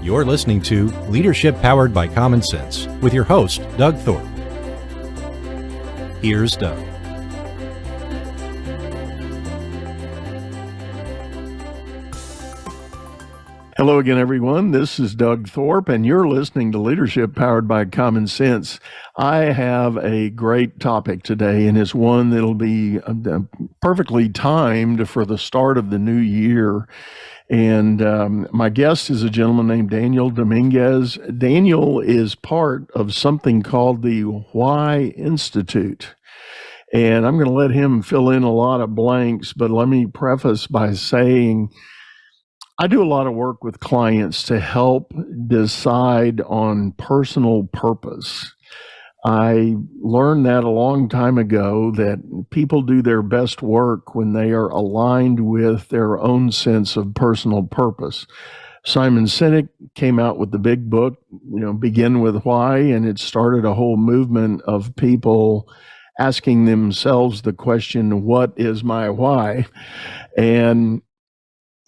You're listening to Leadership Powered by Common Sense with your host, Doug Thorpe. Here's Doug. Hello again, everyone. This is Doug Thorpe, and you're listening to Leadership Powered by Common Sense. I have a great topic today, and it's one that'll be perfectly timed for the start of the new year. And my guest is a gentleman named Daniel Dominguez. Daniel is part of something called the Why Institute. And I'm going to let him fill in a lot of blanks, but let me preface by saying I do a lot of work with clients to help decide on personal purpose. I learned that a long time ago that people do their best work when they are aligned with their own sense of personal purpose. Simon Sinek came out with the big book, Begin with Why, and it started a whole movement of people asking themselves the question, what is my why? And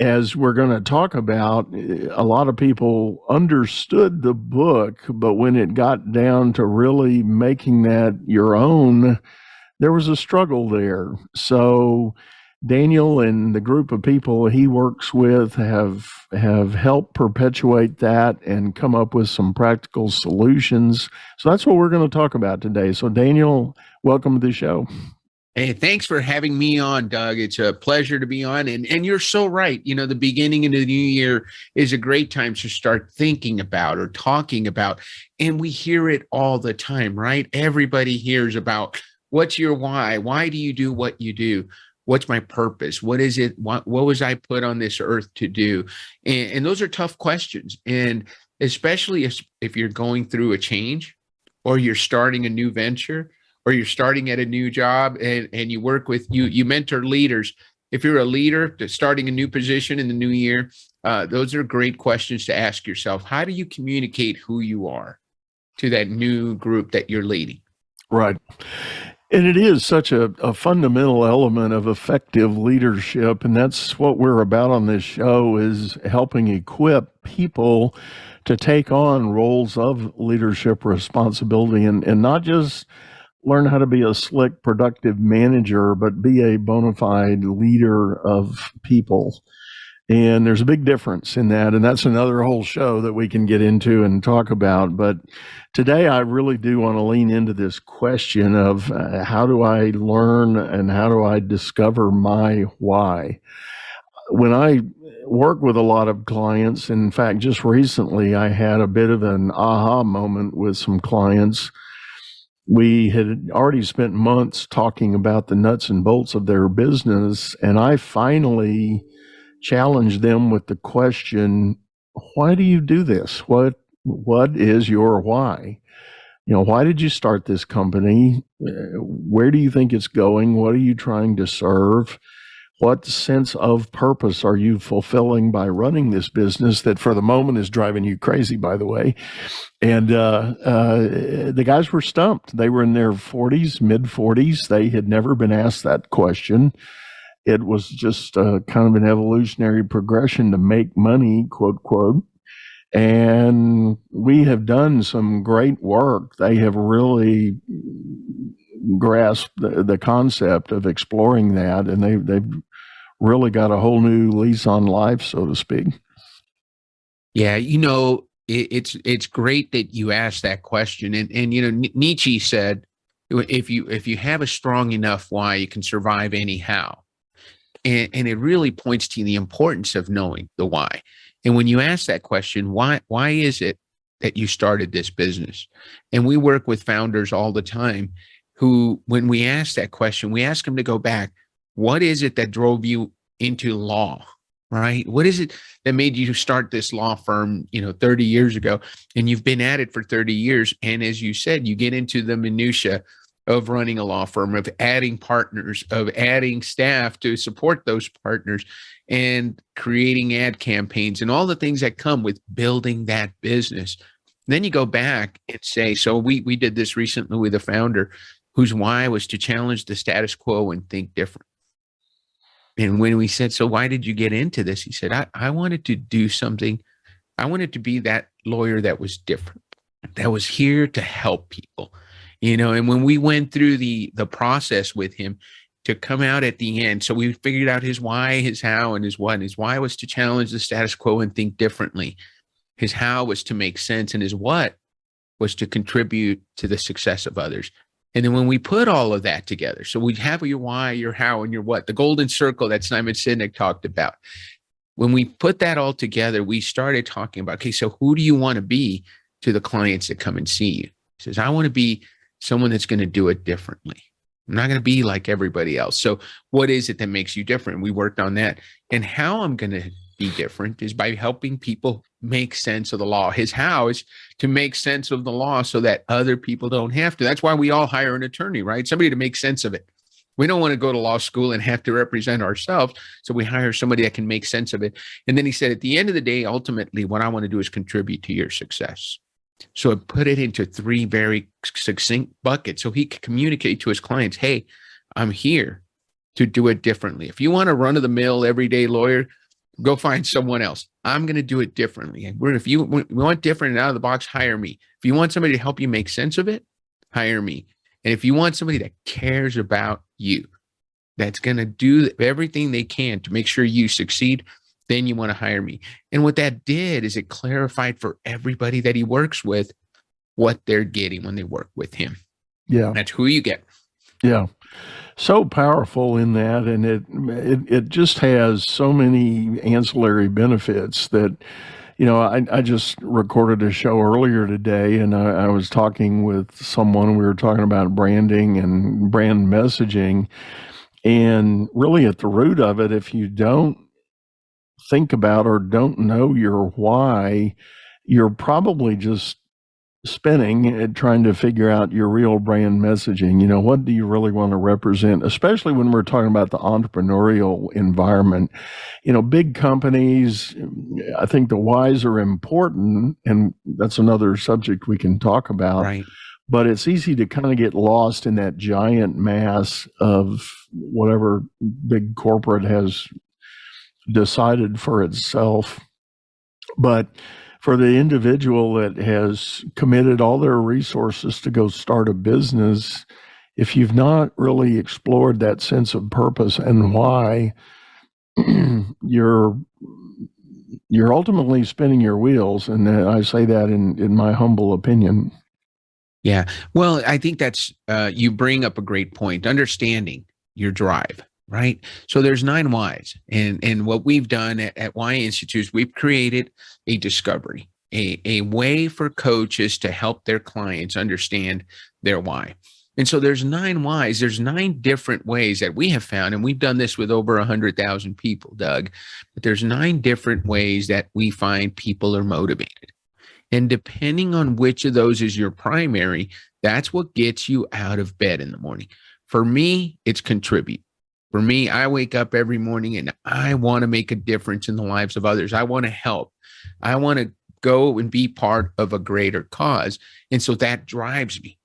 as we're going to talk about, a lot of people understood the book, but when it got down to really making that your own, there was a struggle there. So Daniel and the group of people he works with have helped perpetuate that and come up with some practical solutions. So that's what we're going to talk about today. So Daniel, welcome to the show. Hey, thanks for having me on, Doug. It's a pleasure to be on. And you're so right. The beginning of the new year is a great time to start thinking about or talking about. And we hear it all the time, right? Everybody hears about what's your why? Why do you do what you do? What's my purpose? What is it? What was I put on this earth to do? And those are tough questions. And especially if you're going through a change or you're starting a new venture, or you're starting at a new job and you work with, you mentor leaders. If you're a leader starting a new position in the new year, those are great questions to ask yourself. How do you communicate who you are to that new group that you're leading? Right. And it is such a fundamental element of effective leadership. And that's what we're about on this show, is helping equip people to take on roles of leadership responsibility and not just learn how to be a slick, productive manager, but be a bona fide leader of people. And there's a big difference in that. And that's another whole show that we can get into and talk about. But today, I really do want to lean into this question of how do I learn and how do I discover my why? When I work with a lot of clients, in fact, just recently, I had a bit of an aha moment with some clients. We had already spent months talking about the nuts and bolts of their business, and I finally challenged them with the question, why do you do this? What is your why? Why did you start this company? Where do you think it's going? What are you trying to serve? What sense of purpose are you fulfilling by running this business that for the moment is driving you crazy, by the way? And the guys were stumped. They were in their 40s, mid 40s. They had never been asked that question. It was just kind of an evolutionary progression to make money, quote, quote. And we have done some great work. They have really grasped the concept of exploring that, and they've really got a whole new lease on life, so to speak. Yeah, it's great that you asked that question. And Nietzsche said, if you have a strong enough why, you can survive anyhow. And it really points to the importance of knowing the why. And when you ask that question, why is it that you started this business? And we work with founders all the time who, when we ask that question, we ask them to go back. What is it that drove you into law, right? What is it that made you start this law firm, 30 years ago, and you've been at it for 30 years. And as you said, you get into the minutia of running a law firm, of adding partners, of adding staff to support those partners, and creating ad campaigns and all the things that come with building that business. Then you go back and say, so we did this recently with a founder whose why was to challenge the status quo and think different. And when we said, so why did you get into this? He said, I wanted to do something I wanted to be that lawyer that was different, that was here to help people, and when we went through the process with him to come out at the end, so we figured out his why, his how, and his what. And his why was to challenge the status quo and think differently. His how was to make sense, and his what was to contribute to the success of others. And then when we put all of that together, so we have your why, your how, and your what, the golden circle that Simon Sinek talked about. When we put that all together, we started talking about, okay, so who do you want to be to the clients that come and see you? He says, I want to be someone that's going to do it differently. I'm not going to be like everybody else. So what is it that makes you different? We worked on that. And how I'm going to be different is by helping people make sense of the law. His how is to make sense of the law so that other people don't have to. That's why we all hire an attorney, right? Somebody to make sense of it. We don't want to go to law school and have to represent ourselves. So we hire somebody that can make sense of it. And then he said, at the end of the day, ultimately, what I want to do is contribute to your success. So I put it into 3 very succinct buckets so he could communicate to his clients, hey, I'm here to do it differently. If you want a run-of-the-mill everyday lawyer, go find someone else. I'm going to do it differently. If you want different and out of the box, hire me. If you want somebody to help you make sense of it, hire me. And if you want somebody that cares about you, that's going to do everything they can to make sure you succeed, then you want to hire me. And what that did is it clarified for everybody that he works with what they're getting when they work with him. Yeah. That's who you get. Yeah. So powerful in that. And it just has so many ancillary benefits that, I just recorded a show earlier today, and I was talking with someone. We were talking about branding and brand messaging. And really at the root of it, if you don't think about or don't know your why, you're probably just spinning and trying to figure out your real brand messaging. What do you really want to represent, especially when we're talking about the entrepreneurial environment? Big companies, I think the whys are important, and that's another subject we can talk about. Right. But it's easy to kind of get lost in that giant mass of whatever big corporate has decided for itself. But for the individual that has committed all their resources to go start a business, if you've not really explored that sense of purpose and why, you're ultimately spinning your wheels. And I say that in my humble opinion. Yeah. Well, I think that's, you bring up a great point, understanding your drive. Right. So there's 9 whys. And what we've done at Why Institute, we've created a discovery, a way for coaches to help their clients understand their why. And so there's 9 whys. There's 9 different ways that we have found, and we've done this with over 100,000 people, Doug, but there's 9 different ways that we find people are motivated. And depending on which of those is your primary, that's what gets you out of bed in the morning. For me, it's contribute. For me, I wake up every morning and I want to make a difference in the lives of others. I want to help. I want to go and be part of a greater cause. And so that drives me.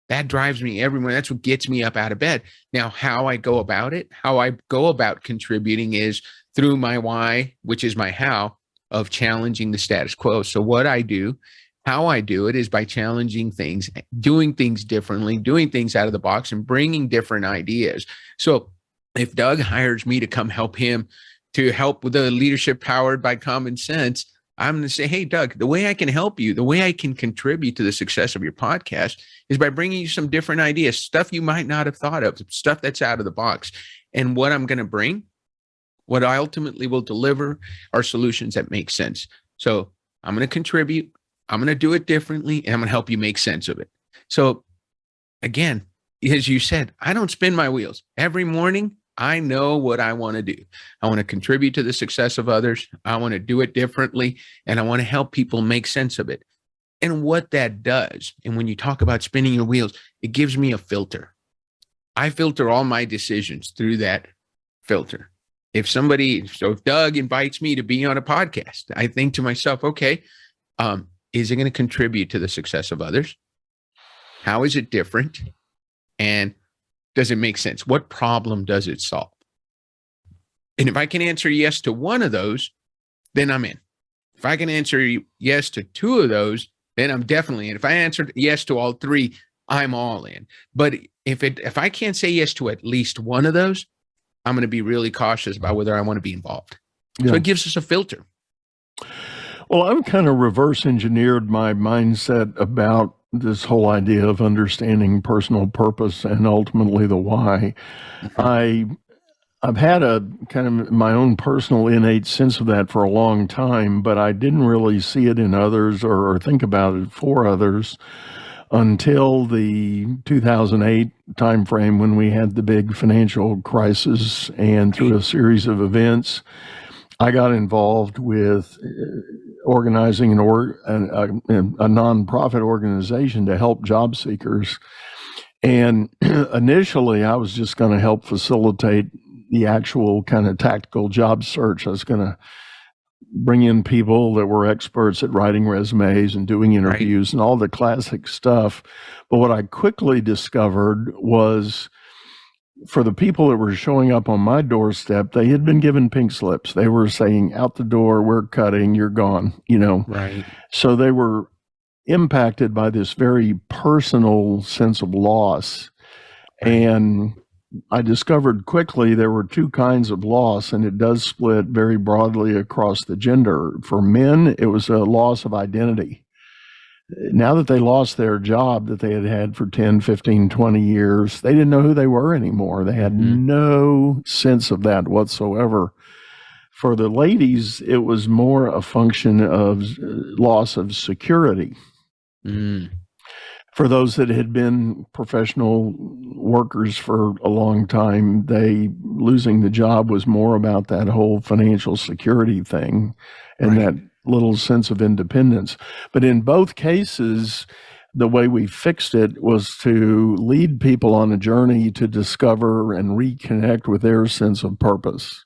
That drives me every morning. That's what gets me up out of bed. Now, how I go about it, how I go about contributing is through my why, which is my how of challenging the status quo. So what I do, how I do it is by challenging things, doing things differently, doing things out of the box, and bringing different ideas. So if Doug hires me to come help him to help with the leadership powered by common sense, I'm going to say, hey, Doug, the way I can help you, the way I can contribute to the success of your podcast is by bringing you some different ideas, stuff you might not have thought of, stuff that's out of the box. And what I'm going to bring, what I ultimately will deliver are solutions that make sense. So I'm going to contribute, I'm going to do it differently, and I'm going to help you make sense of it. So again, as you said, I don't spin my wheels. Every morning, I know what I want to do. I want to contribute to the success of others. I want to do it differently, and I want to help people make sense of it. And what that does, and when you talk about spinning your wheels, it gives me a filter. I filter all my decisions through that filter. If Doug invites me to be on a podcast, I think to myself, okay, is it going to contribute to the success of others? How is it different? And does it make sense? What problem does it solve? And if I can answer yes to one of those, then I'm in. If I can answer yes to 2 of those, then I'm definitely in. If I answered yes to all 3, I'm all in. But if I can't say yes to at least one of those, I'm going to be really cautious about whether I want to be involved. Yeah. So it gives us a filter. Well, I've kind of reverse engineered my mindset about this whole idea of understanding personal purpose and ultimately the why. I've had a kind of my own personal innate sense of that for a long time, but I didn't really see it in others or think about it for others until the 2008 timeframe when we had the big financial crisis, and through a series of events, I got involved with organizing a nonprofit organization to help job seekers. And initially, I was just going to help facilitate the actual kind of tactical job search. I was going to bring in people that were experts at writing resumes and doing interviews and all the classic stuff. But what I quickly discovered was, for the people that were showing up on my doorstep, they had been given pink slips. They were saying, out the door, we're cutting, you're gone, Right. So they were impacted by this very personal sense of loss. And I discovered quickly there were 2 kinds of loss, and it does split very broadly across the gender. For men, it was a loss of identity. Now that they lost their job that they had had for 10, 15, 20 years, they didn't know who they were anymore. They had no sense of that whatsoever. For the ladies, it was more a function of loss of security. For those that had been professional workers for a long time, losing the job was more about that whole financial security thing and that little sense of independence. But in both cases, the way we fixed it was to lead people on a journey to discover and reconnect with their sense of purpose.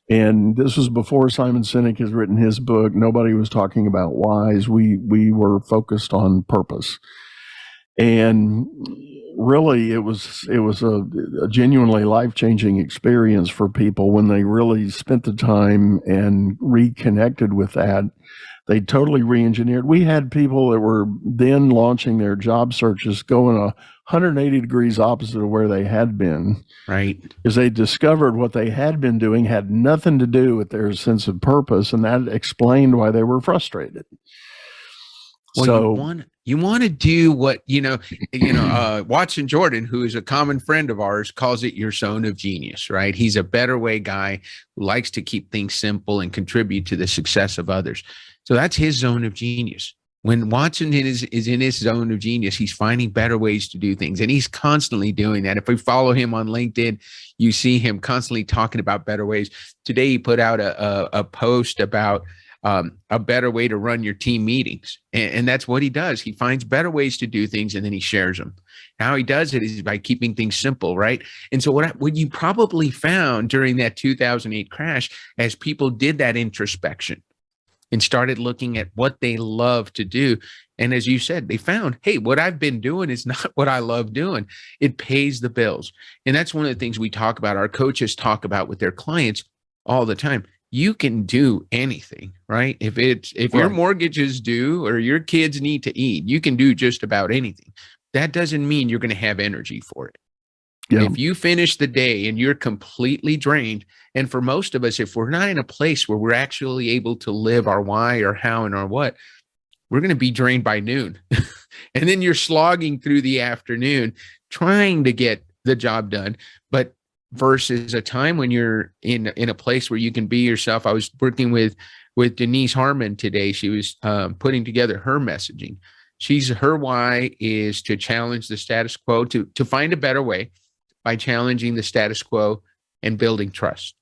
And this was before Simon Sinek has written his book. Nobody was talking about whys. We were focused on purpose. And really, it was a genuinely life-changing experience for people when they really spent the time and reconnected with that. They totally re-engineered. We had people that were then launching their job searches going 180 degrees opposite of where they had been. Right. Because they discovered what they had been doing had nothing to do with their sense of purpose, and that explained why they were frustrated. Well, So you want to do what, Watson Jordan, who is a common friend of ours, calls it your zone of genius, right? He's a better way guy who likes to keep things simple and contribute to the success of others. So that's his zone of genius. When Watson is in his zone of genius, he's finding better ways to do things, and he's constantly doing that. If we follow him on LinkedIn, you see him constantly talking about better ways. Today, he put out a post about a better way to run your team meetings. And that's what he does. He finds better ways to do things, and then he shares them. How he does it is by keeping things simple, right? And so what you probably found during that 2008 crash, as people did that introspection and started looking at what they love to do, and as you said, they found, hey, what I've been doing is not what I love doing. It pays the bills. And that's one of the things we talk about, our coaches talk about with their clients all the time. You can do anything, right? If your mortgage is due or your kids need to eat, you can do just about anything. That doesn't mean you're going to have energy for it. Yeah. If you finish the day and you're completely drained, and for most of us, if we're not in a place where we're actually able to live our why or how and our what, we're going to be drained by noon. And then you're slogging through the afternoon trying to get the job done. But versus a time when you're in a place where you can be yourself. I was working with Denise Harmon today. She was putting together her messaging. Her why is to challenge the status quo, to find a better way by challenging the status quo and building trust.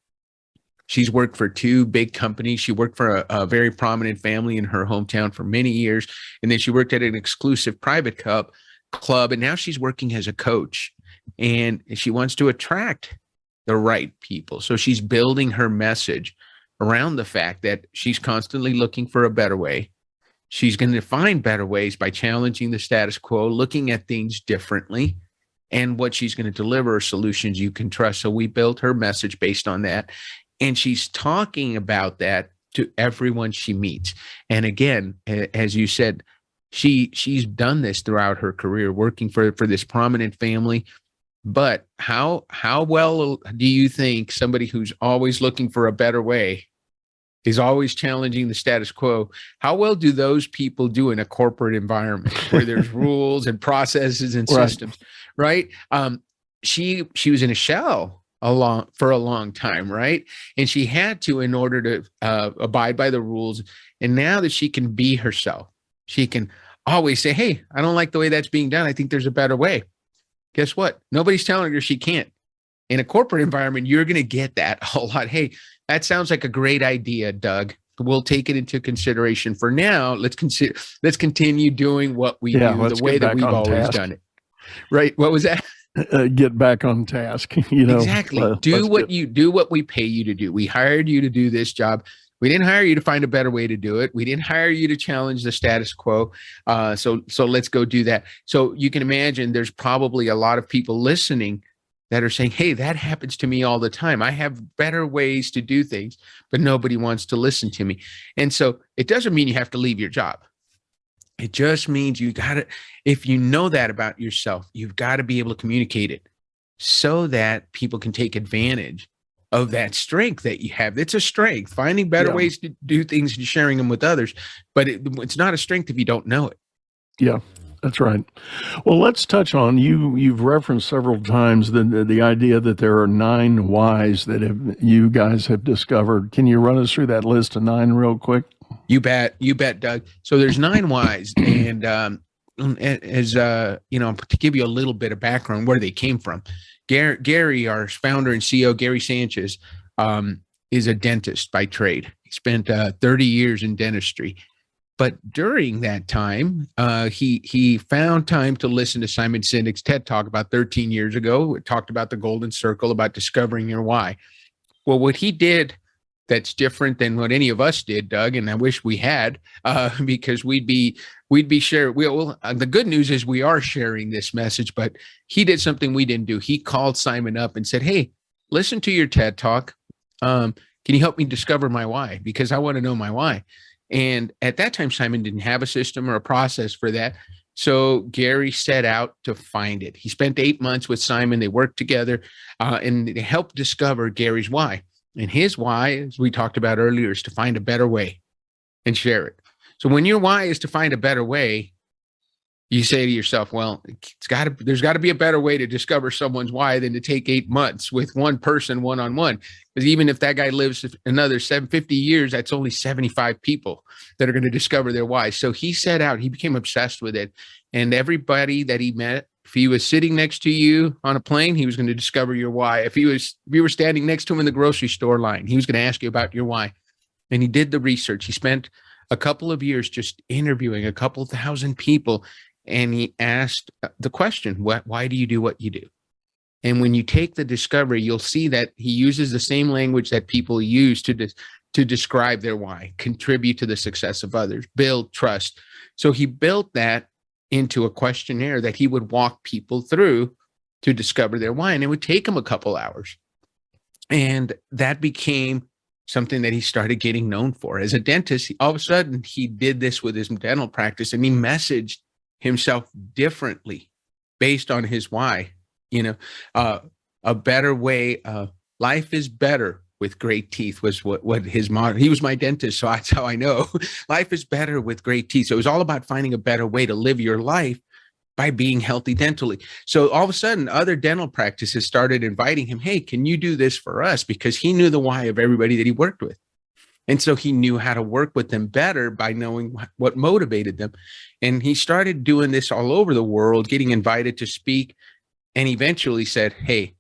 She's worked for 2 big companies. She worked for a very prominent family in her hometown for many years. And then she worked at an exclusive private club. And now she's working as a coach. And she wants to attract the right people. So she's building her message around the fact that she's constantly looking for a better way. She's going to find better ways by challenging the status quo, looking at things differently. And what she's going to deliver are solutions you can trust. So we built her message based on that. And she's talking about that to everyone she meets. And again, as you said, she's done this throughout her career, working for this prominent family. But how well do you think somebody who's always looking for a better way, is always challenging the status quo, how well do those people do in a corporate environment where there's rules and processes and systems, right? She was in a shell for a long time, right? And she had to, in order to abide by the rules. And now that she can be herself, she can always say, hey, I don't like the way that's being done. I think there's a better way. Guess what? Nobody's telling her she can't. In a corporate environment, you're going to get that a lot. Hey, that sounds like a great idea, Doug. We'll take it into consideration. For now, let's continue doing what we do the way that we've always done it. Right? What was that? Get back on task. Exactly. Do what we pay you to do. We hired you to do this job. We didn't hire you to find a better way to do it. We didn't hire you to challenge the status quo. So let's go do that. So you can imagine there's probably a lot of people listening that are saying, hey, that happens to me all the time. I have better ways to do things, but nobody wants to listen to me. And so it doesn't mean you have to leave your job. It just means if you know that about yourself, you've got to be able to communicate it so that people can take advantage of that strength that you have. It's a strength, finding better ways to do things and sharing them with others, but it's not a strength if you don't know it. Yeah. That's right. Well, let's touch on you've referenced several times the idea that there are 9 whys that you guys have discovered. Can you run us through that list of 9 real quick? You bet, Doug. So there's 9 whys, and as to give you a little bit of background where they came from. Gary, our founder and CEO, Gary Sanchez, is a dentist by trade. He spent 30 years in dentistry. But during that time, he found time to listen to Simon Sinek's TED Talk about 13 years ago. It talked about the golden circle, about discovering your why. Well, what he did that's different than what any of us did, Doug, and I wish we had, because we'd be sharing. The good news is we are sharing this message, but he did something we didn't do. He called Simon up and said, hey, listen to your TED Talk. Can you help me discover my why? Because I want to know my why. And at that time, Simon didn't have a system or a process for that. So Gary set out to find it. He spent 8 months with Simon. They worked together and they helped discover Gary's why. And his why, as we talked about earlier, is to find a better way and share it. So when your why is to find a better way, you say to yourself, well, there's got to be a better way to discover someone's why than to take 8 months with one person one-on-one. Because even if that guy lives another 50 years, that's only 75 people that are going to discover their why. So he set out, he became obsessed with it. And everybody that he met, if he was sitting next to you on a plane, he was going to discover your why. If you were standing next to him in the grocery store line, he was going to ask you about your why. And he did the research. He spent a couple of years just interviewing a couple thousand people. And he asked the question, why do you do what you do? And when you take the discovery, you'll see that he uses the same language that people use to describe their why, contribute to the success of others, build trust. So he built that into a questionnaire that he would walk people through to discover their why. And it would take him a couple hours. And that became something that he started getting known for. As a dentist, all of a sudden, he did this with his dental practice, and he messaged himself differently based on his why. A better way. Life is better with great teeth was what his motto. He was my dentist, so that's how I know. Life is better with great teeth. So it was all about finding a better way to live your life by being healthy dentally. So all of a sudden, other dental practices started inviting him, hey, can you do this for us? Because he knew the why of everybody that he worked with. And so he knew how to work with them better by knowing what motivated them. And he started doing this all over the world, getting invited to speak, and eventually said, hey,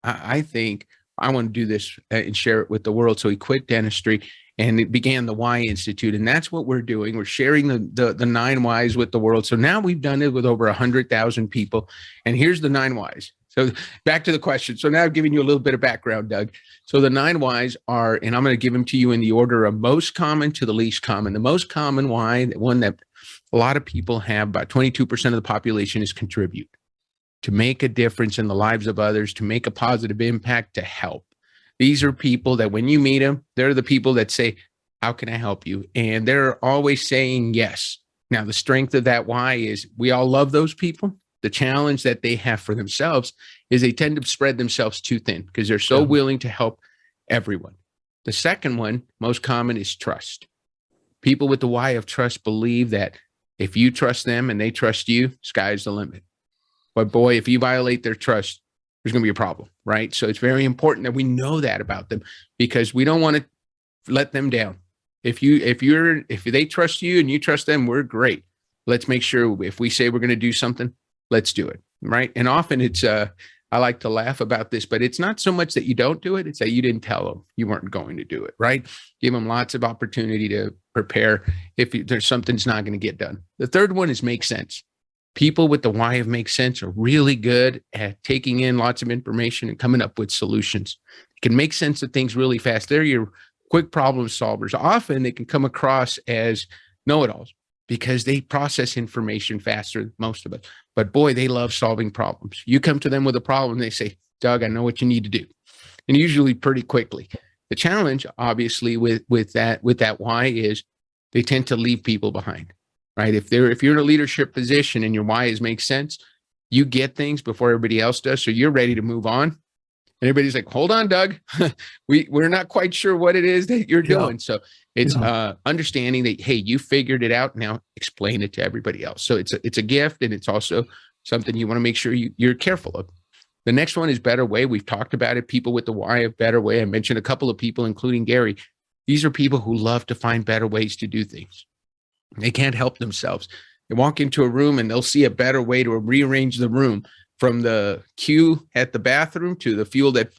I think I want to do this and share it with the world. So he quit dentistry and it began the Why Institute. And that's what we're doing. We're sharing the 9 whys with the world. So now we've done it with over 100,000 people. And here's the 9 whys. So back to the question. So now I've given you a little bit of background, Doug. So the 9 whys are, and I'm going to give them to you in the order of most common to the least common. The most common why, the one that a lot of people have, about 22% of the population, is contribute, to make a difference in the lives of others, to make a positive impact, to help. These are people that when you meet them, they're the people that say, How can I help you? And they're always saying yes. Now, the strength of that why is we all love those people. The challenge that they have for themselves is they tend to spread themselves too thin because they're so willing to help everyone. The second one, most common, is trust. People with the why of trust believe that if you trust them and they trust you, sky's the limit. But boy, if you violate their trust, there's going to be a problem, right? So it's very important that we know that about them because we don't want to let them down. If they trust you and you trust them, we're great. Let's make sure if we say we're going to do something, let's do it, right? And often it's, I like to laugh about this, but it's not so much that you don't do it. It's that you didn't tell them you weren't going to do it, right? Give them lots of opportunity to prepare if there's something's not going to get done. The third one is make sense. People with the why of make sense are really good at taking in lots of information and coming up with solutions. They can make sense of things really fast. They're your quick problem solvers. Often they can come across as know-it-alls because they process information faster than most of us. But boy, they love solving problems. You come to them with a problem, they say, Doug, I know what you need to do. And usually pretty quickly. The challenge, obviously, with that why is they tend to leave people behind, right? If you're in a leadership position and your why is make sense, you get things before everybody else does. So you're ready to move on. And everybody's like, hold on, Doug. We're not quite sure what it is that you're doing. So it's understanding that, hey, you figured it out. Now explain it to everybody else. So it's a gift, and it's also something you want to make sure you're careful of. The next one is better way. We've talked about it. People with the why of better way. I mentioned a couple of people, including Gary. These are people who love to find better ways to do things. They can't help themselves. They walk into a room and they'll see a better way to rearrange the room, from the queue at the bathroom to the fuel that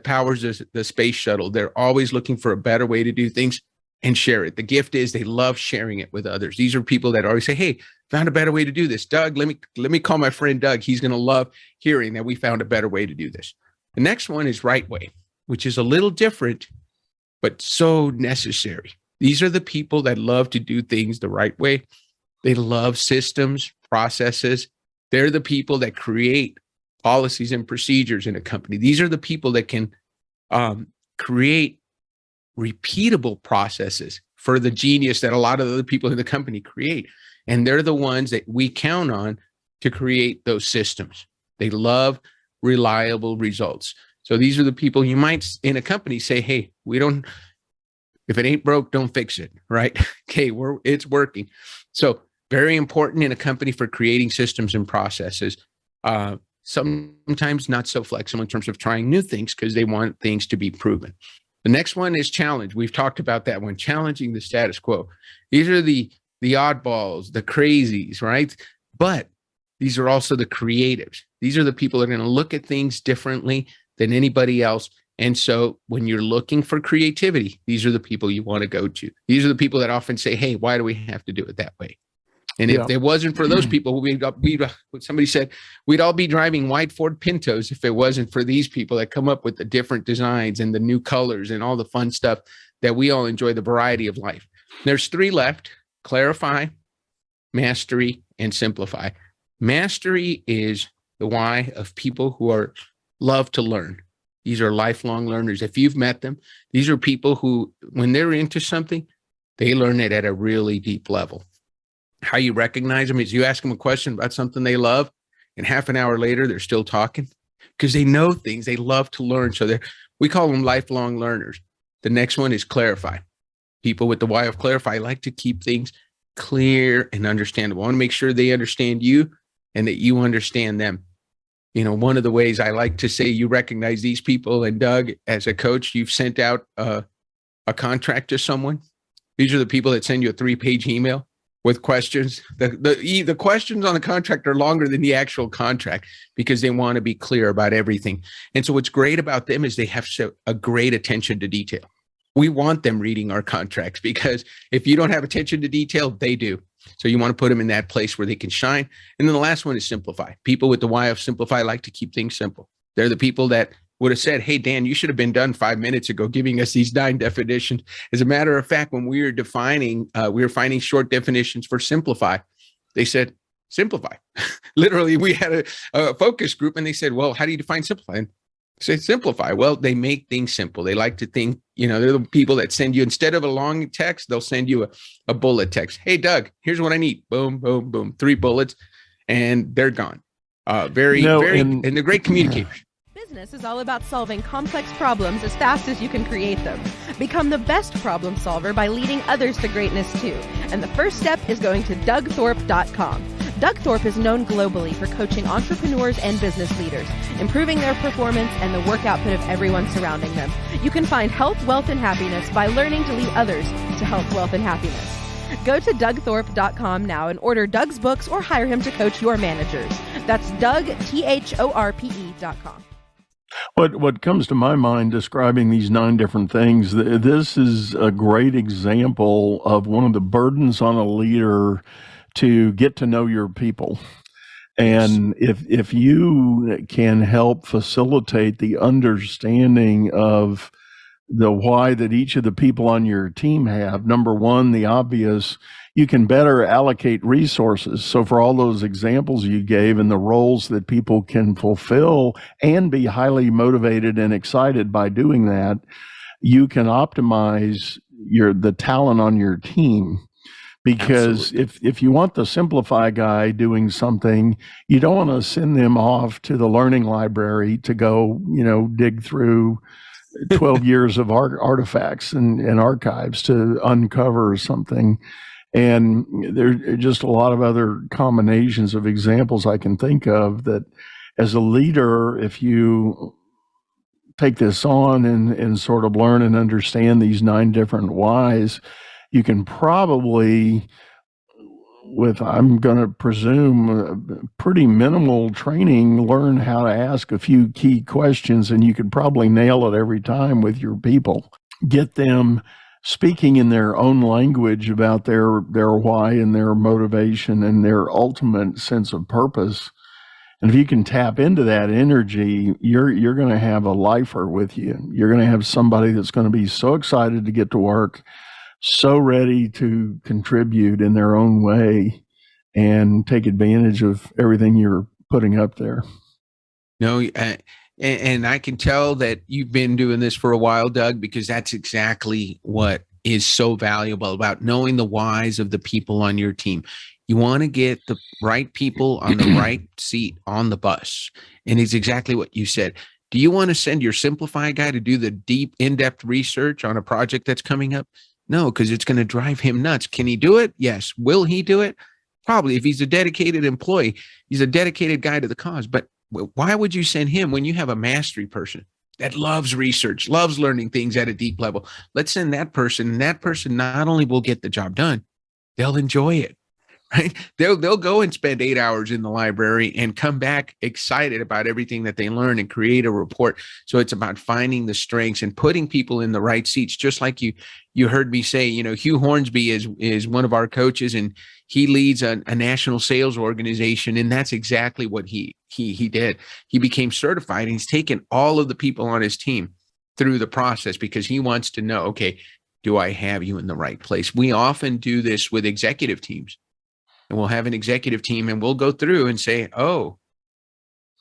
powers the space shuttle. They're always looking for a better way to do things and share it. The gift is they love sharing it with others. These are people that always say, hey, found a better way to do this. Doug, let me call my friend Doug. He's going to love hearing that we found a better way to do this. The next one is right way, which is a little different, but so necessary. These are the people that love to do things the right way. They love systems, processes. They're the people that create policies and procedures in a company. These are the people that can create repeatable processes for the genius that a lot of other people in the company create. And they're the ones that we count on to create those systems. They love reliable results. So these are the people you might in a company say, hey, if it ain't broke, don't fix it, right? Okay, it's working. So very important in a company for creating systems and processes. Sometimes not so flexible in terms of trying new things because they want things to be proven. The next one is challenge. We've talked about that one, challenging the status quo. These are the oddballs, the crazies, right? But these are also the creatives. These are the people that are going to look at things differently than anybody else. And so when you're looking for creativity, these are the people you want to go to. These are the people that often say, hey, why do we have to do it that way? And if it wasn't for those people, somebody said, we'd all be driving white Ford Pintos if it wasn't for these people that come up with the different designs and the new colors and all the fun stuff that we all enjoy, the variety of life. There's three left: clarify, mastery, and simplify. Mastery is the why of people who love to learn. These are lifelong learners. If you've met them, these are people who, when they're into something, they learn it at a really deep level. How you recognize them is you ask them a question about something they love, and half an hour later, they're still talking because they know things. They love to learn. So we call them lifelong learners. The next one is clarify. People with the why of clarify like to keep things clear and understandable. I want to make sure they understand you and that you understand them. You know, one of the ways I like to say you recognize these people, and Doug, as a coach, you've sent out a contract to someone. These are the people that send you a 3-page email with questions. The questions on the contract are longer than the actual contract because they want to be clear about everything. And so what's great about them is they have a great attention to detail. We want them reading our contracts because if you don't have attention to detail, they do. So you want to put them in that place where they can shine. And then the last one is simplify. People with the why of simplify like to keep things simple. They're the people that would have said, hey, Dan, you should have been done 5 minutes ago giving us these 9 definitions. As a matter of fact, when we were finding short definitions for simplify, they said, simplify. Literally, we had a focus group and they said, well, how do you define simplify? And Say simplify. Well, they make things simple. They like to think, they're the people that send you, instead of a long text, they'll send you a bullet text. Hey, Doug, here's what I need. Boom, boom, boom. 3 bullets, and they're gone. And they're great communicators. Business is all about solving complex problems as fast as you can create them. Become the best problem solver by leading others to greatness too. And the first step is going to DougThorpe.com. Doug Thorpe is known globally for coaching entrepreneurs and business leaders, improving their performance and the work output of everyone surrounding them. You can find health, wealth, and happiness by learning to lead others to health, wealth, and happiness. Go to DougThorpe.com now and order Doug's books or hire him to coach your managers. That's DougThorpe.com. What comes to my mind describing these 9 different things, this is a great example of one of the burdens on a leader to get to know your people. And if you can help facilitate the understanding of the why that each of the people on your team have, number one, the obvious, you can better allocate resources. So for all those examples you gave and the roles that people can fulfill and be highly motivated and excited by doing that, you can optimize the talent on your team. Because if you want the simplify guy doing something, you don't want to send them off to the learning library to go, dig through 12 years of artifacts and archives to uncover something. And there are just a lot of other combinations of examples I can think of that as a leader, if you take this on and sort of learn and understand these 9 different whys, you can probably, with, I'm going to presume, pretty minimal training, learn how to ask a few key questions, and you could probably nail it every time with your people. Get them speaking in their own language about their why and their motivation and their ultimate sense of purpose. And if you can tap into that energy, you're going to have a lifer with you. You're going to have somebody that's going to be so excited to get to work, so ready to contribute in their own way and take advantage of everything you're putting up there. No, and I can tell that you've been doing this for a while, Doug, because that's exactly what is so valuable about knowing the whys of the people on your team. You want to get the right people on the right seat on the bus. And it's exactly what you said. Do you want to send your Simplify guy to do the deep, in-depth research on a project that's coming up? No, because it's going to drive him nuts. Can he do it? Yes. Will he do it? Probably. If he's a dedicated employee, he's a dedicated guy to the cause. But why would you send him when you have a mastery person that loves research, loves learning things at a deep level? Let's send that person, and that person not only will get the job done, they'll enjoy it. Right? They'll go and spend 8 hours in the library and come back excited about everything that they learn and create a report. So it's about finding the strengths and putting people in the right seats. Just like you heard me say, Hugh Hornsby is one of our coaches, and he leads a national sales organization. And that's exactly what he did. He became certified, and he's taken all of the people on his team through the process because he wants to know, okay, do I have you in the right place? We often do this with executive teams. And we'll have an executive team and we'll go through and say, oh,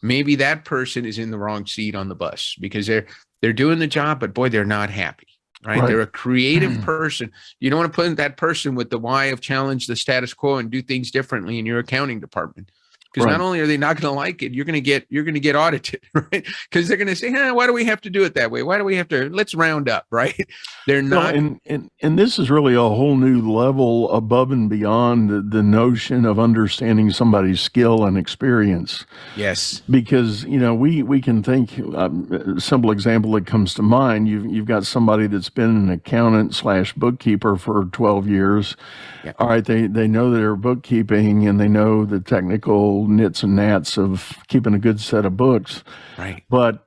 maybe that person is in the wrong seat on the bus because they're doing the job, but boy, they're not happy, right? They're a creative person. You don't want to put that person with the why of challenge the status quo and do things differently in your accounting department. Because not only are they not going to like it, you're going to get audited, right? Because they're going to say, why do we have to do it that way? Why do we have to, let's round up, right? They're not. Well, and this is really a whole new level above and beyond the notion of understanding somebody's skill and experience. Yes. Because, we can think, a simple example that comes to mind, you've got somebody that's been an accountant / bookkeeper for 12 years. Yeah. All right, they know their bookkeeping and they know the technical nits and gnats of keeping a good set of books. Right. But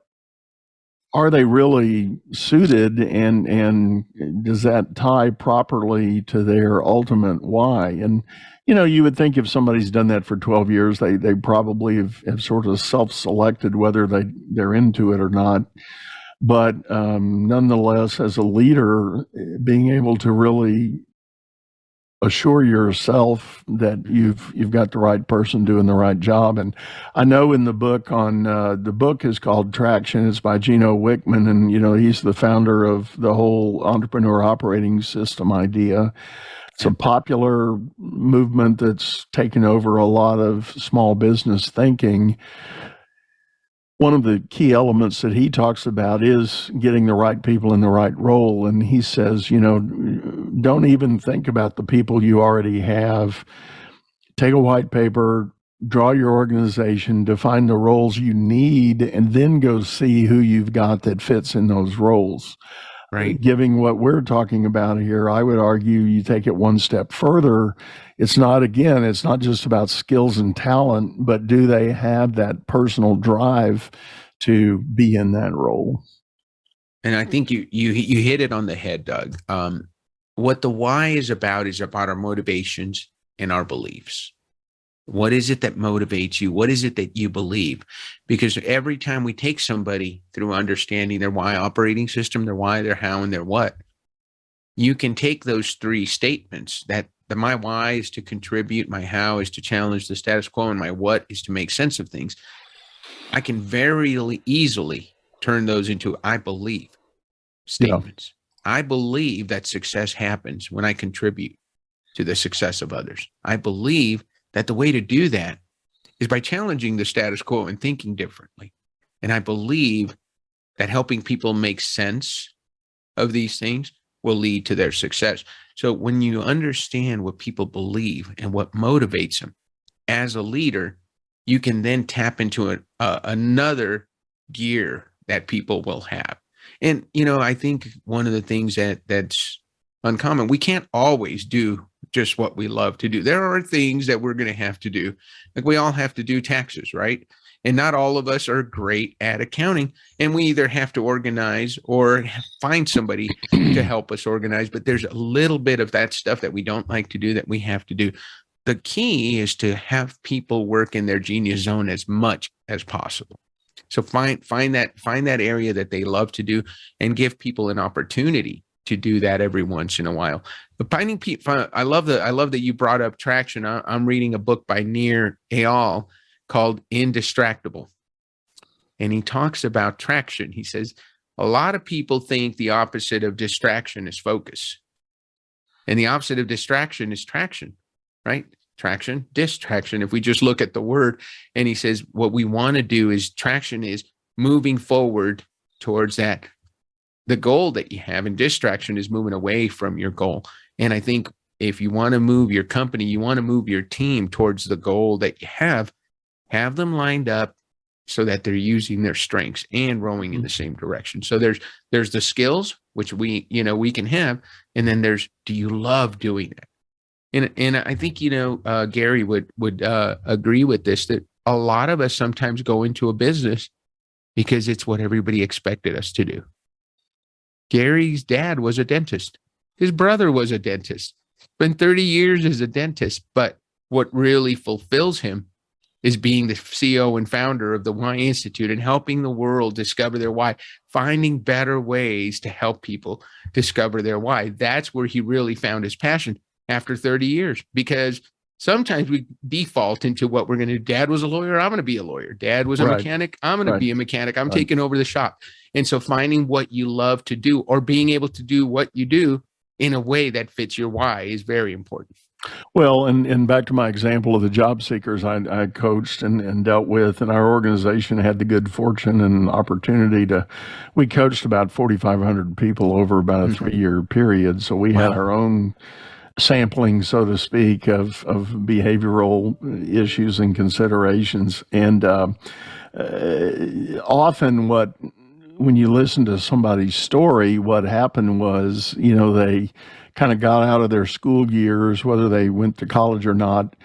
are they really suited and does that tie properly to their ultimate why? And, you would think if somebody's done that for 12 years, they probably have sort of self-selected whether they're into it or not. But nonetheless, as a leader, being able to really assure yourself that you've got the right person doing the right job. And I know in the book the book is called Traction. It's by Gino Wickman, and he's the founder of the whole entrepreneur operating system idea. It's a popular movement that's taken over a lot of small business thinking. One of the key elements that he talks about is getting the right people in the right role. And he says, don't even think about the people you already have. Take a white paper, draw your organization, define the roles you need, and then go see who you've got that fits in those roles. Right. Giving what we're talking about here, I would argue you take it one step further. It's not just about skills and talent, but do they have that personal drive to be in that role? And I think you hit it on the head, Doug. What the why is about our motivations and our beliefs. What is it that motivates you? What is it that you believe? Because every time we take somebody through understanding their why operating system, their why, their how, and their what, you can take those three statements that my why is to contribute, my how is to challenge the status quo, and my what is to make sense of things. I can very easily turn those into I believe statements. Yeah. I believe that success happens when I contribute to the success of others. I believe that the way to do that is by challenging the status quo and thinking differently. And I believe that helping people make sense of these things will lead to their success. So when you understand what people believe and what motivates them as a leader, you can then tap into another gear that people will have. And, I think one of the things that's uncommon, we can't always do just what we love to do. There are things that we're going to have to do. Like we all have to do taxes, right? And not all of us are great at accounting. And we either have to organize or find somebody to help us organize. But there's a little bit of that stuff that we don't like to do that we have to do. The key is to have people work in their genius zone as much as possible. So find that area that they love to do and give people an opportunity to do that every once in a while. But finding people, I love that you brought up Traction. I'm reading a book by Nir Eyal called Indistractable. And he talks about traction. He says, a lot of people think the opposite of distraction is focus. And the opposite of distraction is traction, right? Traction, distraction. If we just look at the word, and he says, what we want to do is traction is moving forward towards that, the goal that you have, and distraction is moving away from your goal. And I think if you want to move your company, you want to move your team towards the goal that you have them lined up so that they're using their strengths and rowing in the same direction. So there's the skills, which we can have, and then there's, do you love doing that? And I think, Gary would agree with this, that a lot of us sometimes go into a business because it's what everybody expected us to do. Gary's dad was a dentist. His brother was a dentist. Spent 30 years as a dentist. But what really fulfills him is being the CEO and founder of the Why Institute and helping the world discover their why, finding better ways to help people discover their why. That's where he really found his passion after 30 years, because sometimes we default into what we're going to do. Dad was a lawyer, I'm going to be a lawyer. Dad was a mechanic, I'm going to be a mechanic. I'm taking over the shop. And so finding what you love to do, or being able to do what you do in a way that fits your why, is very important. Well, and back to my example of the job seekers I coached and dealt with, and our organization had the good fortune and opportunity we coached about 4,500 people over about a 3-year period. So we had our own sampling, so to speak, of behavioral issues and considerations. And often when you listen to somebody's story, what happened was, they kind of got out of their school years, whether they went to college or not,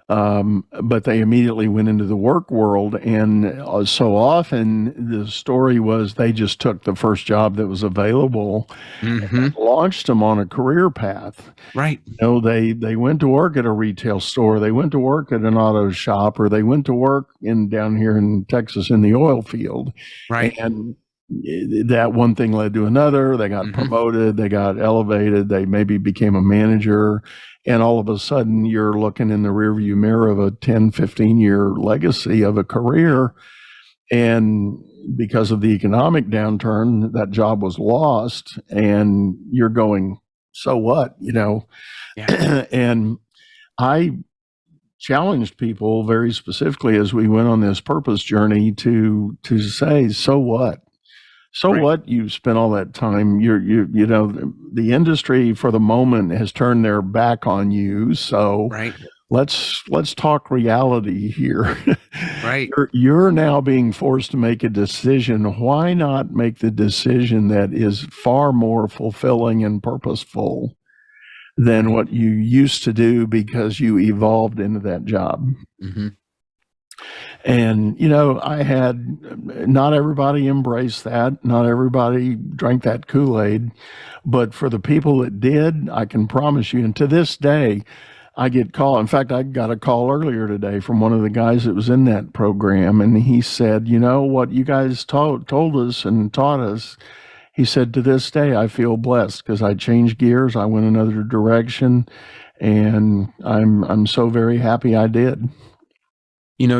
but they immediately went into the work world. And so often the story was they just took the first job that was available and launched them on a career path. Right. They went to work at a retail store, they went to work at an auto shop, or they went to work down here in Texas in the oil field. Right. And that one thing led to another. They got promoted, they got elevated, they maybe became a manager. And all of a sudden, you're looking in the rearview mirror of a 10, 15-year legacy of a career. And because of the economic downturn, that job was lost. And you're going, so what? Yeah. And I challenged people very specifically as we went on this purpose journey to say, so what? So Right. what? You spent all that time. The industry for the moment has turned their back on you. So Right. let's talk reality here. Right. You're now being forced to make a decision. Why not make the decision that is far more fulfilling and purposeful than what you used to do because you evolved into that job? Mm-hmm. And, not everybody embraced that. Not everybody drank that Kool-Aid. But for the people that did, I can promise you, and to this day, I get called. In fact, I got a call earlier today from one of the guys that was in that program. And he said, what you guys told us and taught us, he said, to this day, I feel blessed because I changed gears. I went another direction. And I'm so very happy I did.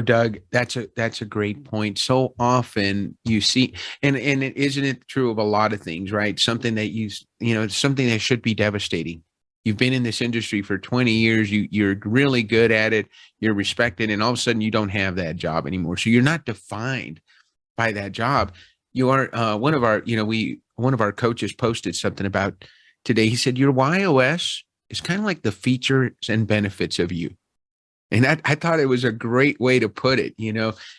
Doug, that's a great point. So often you see, and isn't it true of a lot of things, right? Something that something that should be devastating. You've been in this industry for 20 years. You're really good at it. You're respected, and all of a sudden you don't have that job anymore. So you're not defined by that job. You are one of our coaches posted something about today. He said your YOS is kind of like the features and benefits of you. And I thought it was a great way to put it.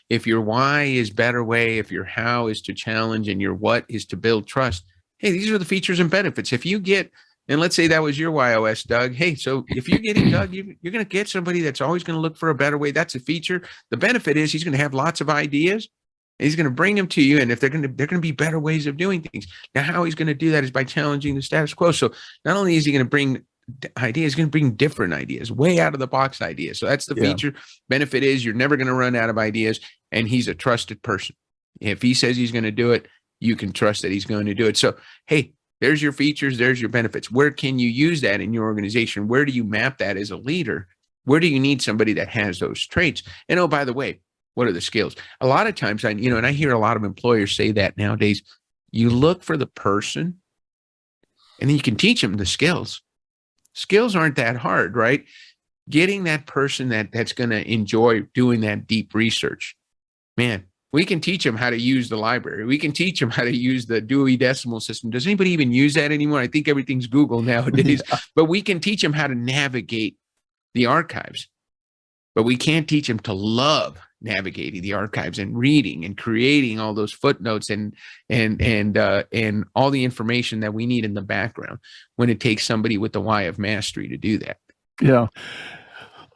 If your why is better way, if your how is to challenge, and your what is to build trust, hey, these are the features and benefits. If you get, and let's say that was your YOS, Doug. Hey, so if you're getting Doug, you're going to get somebody that's always going to look for a better way. That's a feature. The benefit is he's going to have lots of ideas. And he's going to bring them to you. And if they're going to be better ways of doing things. Now, how he's going to do that is by challenging the status quo. So not only is he going to bring ideas, going to bring different ideas, way out of the box ideas. So that's the feature. Benefit is you're never going to run out of ideas, and he's a trusted person. If he says he's going to do it, you can trust that he's going to do it. So, hey, there's your features, there's your benefits. Where can you use that in your organization? Where do you map that as a leader? Where do you need somebody that has those traits? And oh, by the way, what are the skills? A lot of times, and I hear a lot of employers say that nowadays, you look for the person, and then you can teach them the skills. Skills aren't that hard, right? Getting that person that's going to enjoy doing that deep research. Man, we can teach them how to use the library. We can teach them how to use the Dewey Decimal System. Does anybody even use that anymore? I think everything's Google nowadays. But we can teach them how to navigate the archives. But we can't teach them to love navigating the archives and reading and creating all those footnotes and all the information that we need in the background when it takes somebody with the why of mastery to do that. Yeah.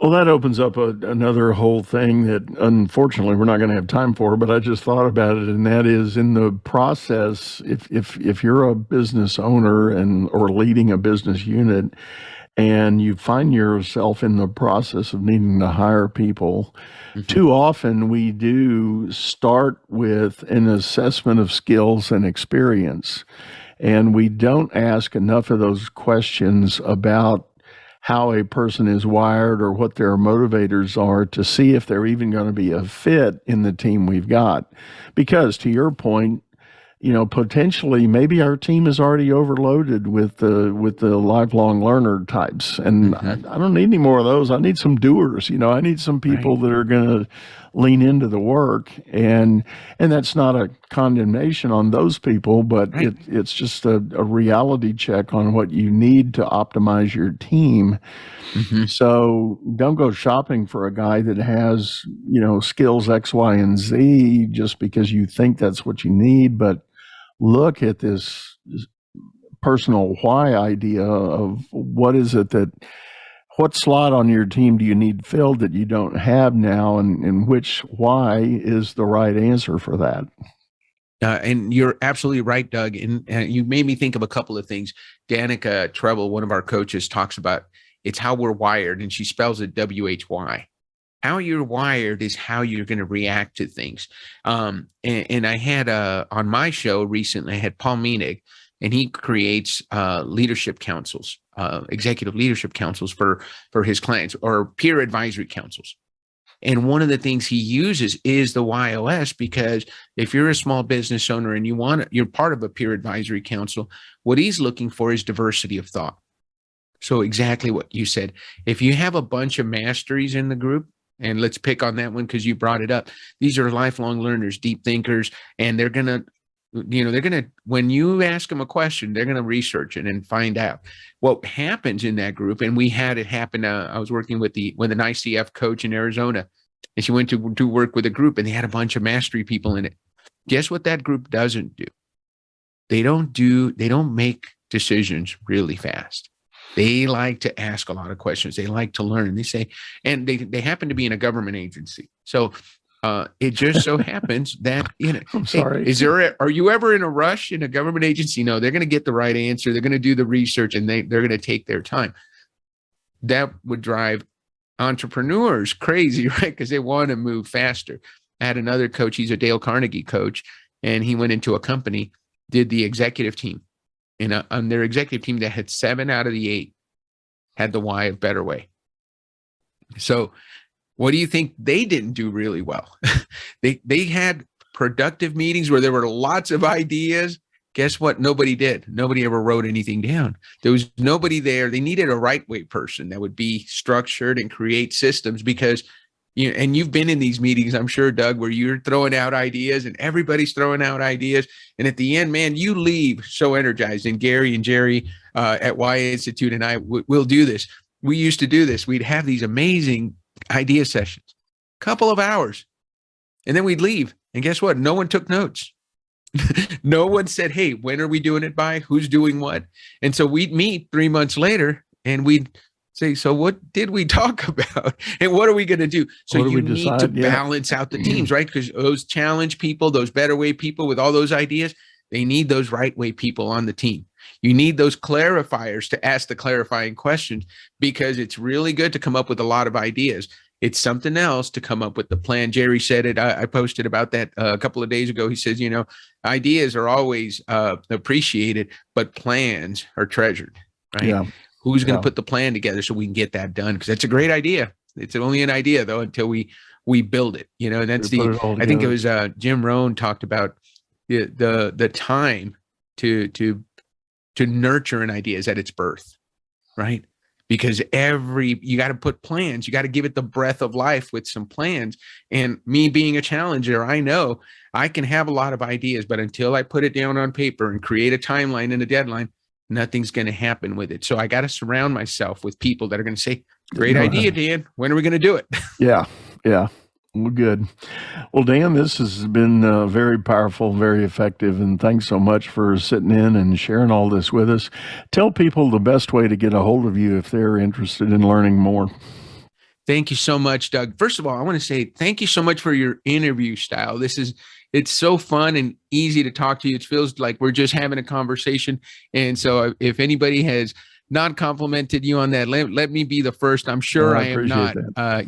Well, that opens up another whole thing that unfortunately we're not going to have time for, but I just thought about it. And that is, in the process, if you're a business owner or leading a business unit, and you find yourself in the process of needing to hire people, too often we do start with an assessment of skills and experience. And we don't ask enough of those questions about how a person is wired or what their motivators are to see if they're even going to be a fit in the team we've got. Because to your point, potentially maybe our team is already overloaded with the lifelong learner types, and I don't need any more of those. I need some doers. I need some people that are going to lean into the work, and that's not a condemnation on those people, but it's just a reality check on what you need to optimize your team. So don't go shopping for a guy that has skills X, Y, and Z just because you think that's what you need, but look at this personal why idea of what slot on your team do you need filled that you don't have now, and which why is the right answer for that. And you're absolutely right, Doug. And you made me think of a couple of things. Danica Treble, one of our coaches, talks about it's how we're wired, and she spells it WHY. how you're wired is how you're going to react to things. And I had on my show recently, I had Paul Menig, and he creates leadership councils, executive leadership councils for his clients, or peer advisory councils. And one of the things he uses is the YOS, because if you're a small business owner and you're part of a peer advisory council, what he's looking for is diversity of thought. So exactly what you said. If you have a bunch of masteries in the group, and let's pick on that one because you brought it up, these are lifelong learners, deep thinkers, and they're going to, when you ask them a question, they're going to research it and find out what happens in that group. And we had it happen. I was working with an ICF coach in Arizona, and she went to do work with a group, and they had a bunch of mastery people in it. Guess what that group doesn't do? They don't make decisions really fast. They like to ask a lot of questions. They like to learn. They say, and they happen to be in a government agency. So it just so happens that, I'm sorry. Hey, are you ever in a rush in a government agency? No, they're going to get the right answer. They're going to do the research, and they're going to take their time. That would drive entrepreneurs crazy, right? Because they want to move faster. I had another coach. He's a Dale Carnegie coach, and he went into a company, did the executive team. And on their executive team, that had 7 out of the 8 had the why of better way. So what do you think they didn't do really well? They had productive meetings where there were lots of ideas. Guess what? Nobody did. Nobody ever wrote anything down. There was nobody there. They needed a right way person that would be structured and create systems, because and you've been in these meetings, I'm sure, Doug, where you're throwing out ideas and everybody's throwing out ideas. And at the end, man, you leave so energized. And Gary and Jerry at Y Institute and I will do this. We used to do this. We'd have these amazing idea sessions, couple of hours, and then we'd leave. And guess what? No one took notes. No one said, hey, when are we doing it by? Who's doing what? And so we'd meet 3 months later, and we'd say, so what did we talk about? And what are we going to do? So you need to balance out the teams, right? Because those challenge people, those better way people with all those ideas, they need those right way people on the team. You need those clarifiers to ask the clarifying questions, because it's really good to come up with a lot of ideas. It's something else to come up with the plan. Jerry said it. I posted about that a couple of days ago. He says, ideas are always appreciated, but plans are treasured, right? Yeah. Who's going to put the plan together so we can get that done? Because that's a great idea. It's only an idea, though, until we build it. And that's I think it was Jim Rohn talked about the time to nurture an idea is at its birth, right? Because you got to put plans. You got to give it the breath of life with some plans. And me being a challenger, I know I can have a lot of ideas, but until I put it down on paper and create a timeline and a deadline, nothing's going to happen with it. So I got to surround myself with people that are going to say, great idea, Dan. When are we going to do it? Yeah. Well, good. Well, Dan, this has been very powerful, very effective, and thanks so much for sitting in and sharing all this with us. Tell people the best way to get a hold of you if they're interested in learning more. Thank you so much, Doug. First of all, I want to say thank you so much for your interview style. It's so fun and easy to talk to you. It feels like we're just having a conversation. And so if anybody has not complimented you on that, let me be the first. I'm sure I am not.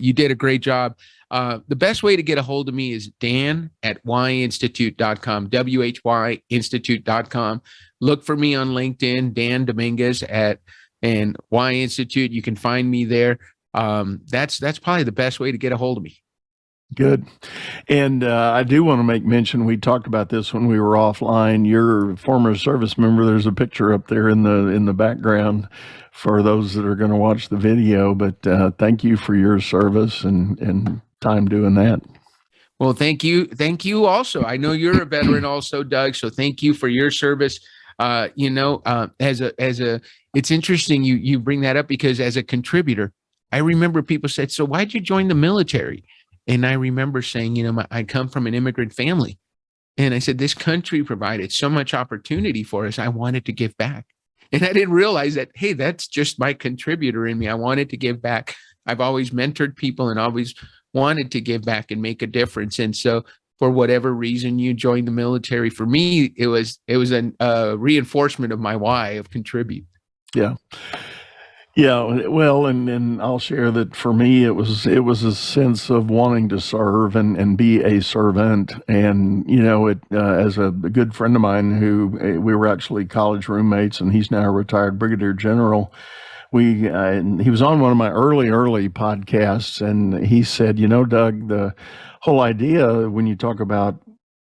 You did a great job. The best way to get a hold of me is dan@wyinstitute.com, WHYinstitute.com. Look for me on LinkedIn, Dan Dominguez and Y Institute. You can find me there. That's probably the best way to get a hold of me. Good. And I do want to make mention, we talked about this when we were offline. You're a former service member. There's a picture up there in the background for those that are going to watch the video. But thank you for your service and time doing that. Well, thank you. Thank you also. I know you're a veteran also, Doug. So thank you for your service. It's interesting you bring that up, because as a contributor, I remember people said, so why'd you join the military? And I remember saying, I come from an immigrant family. And I said, this country provided so much opportunity for us. I wanted to give back. And I didn't realize that, hey, that's just my contributor in me. I wanted to give back. I've always mentored people and always wanted to give back and make a difference. And so for whatever reason you joined the military, for me, it was a reinforcement of my why of contribute. Yeah. Yeah, well, and I'll share that for me, it was a sense of wanting to serve and be a servant, and as a good friend of mine who we were actually college roommates, and he's now a retired brigadier general. He was on one of my early podcasts, and he said, Doug, the whole idea when you talk about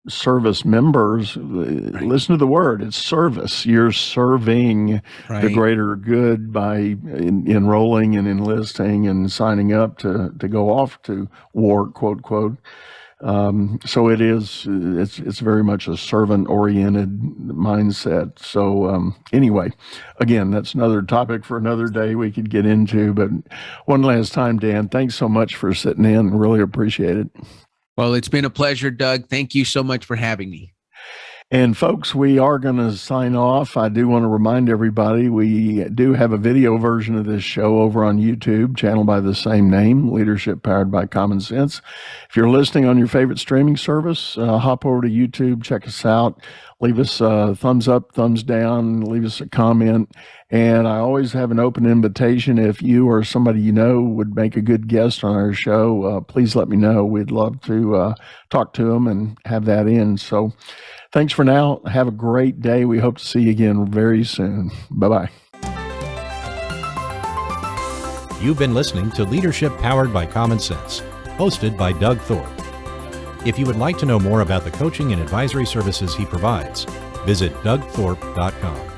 service members, Right. listen to the word, it's service. You're serving the Right. greater good by enrolling and enlisting and signing up to go off to war, quote, quote. So it's very much a servant oriented mindset. So anyway, again, that's another topic for another day we could get into, but one last time, Dan, thanks so much for sitting in. Really appreciate it. Well, it's been a pleasure, Doug. Thank you so much for having me. And folks, we are going to sign off. I do want to remind everybody we do have a video version of this show over on YouTube, channel by the same name, Leadership Powered by Common Sense. If you're listening on your favorite streaming service, hop over to YouTube, check us out, leave us a thumbs up, thumbs down, leave us a comment. And I always have an open invitation. If you or somebody you know would make a good guest on our show, please let me know. We'd love to talk to them and have that in. So thanks for now. Have a great day. We hope to see you again very soon. Bye-bye. You've been listening to Leadership Powered by Common Sense, hosted by Doug Thorpe. If you would like to know more about the coaching and advisory services he provides, visit dougthorpe.com.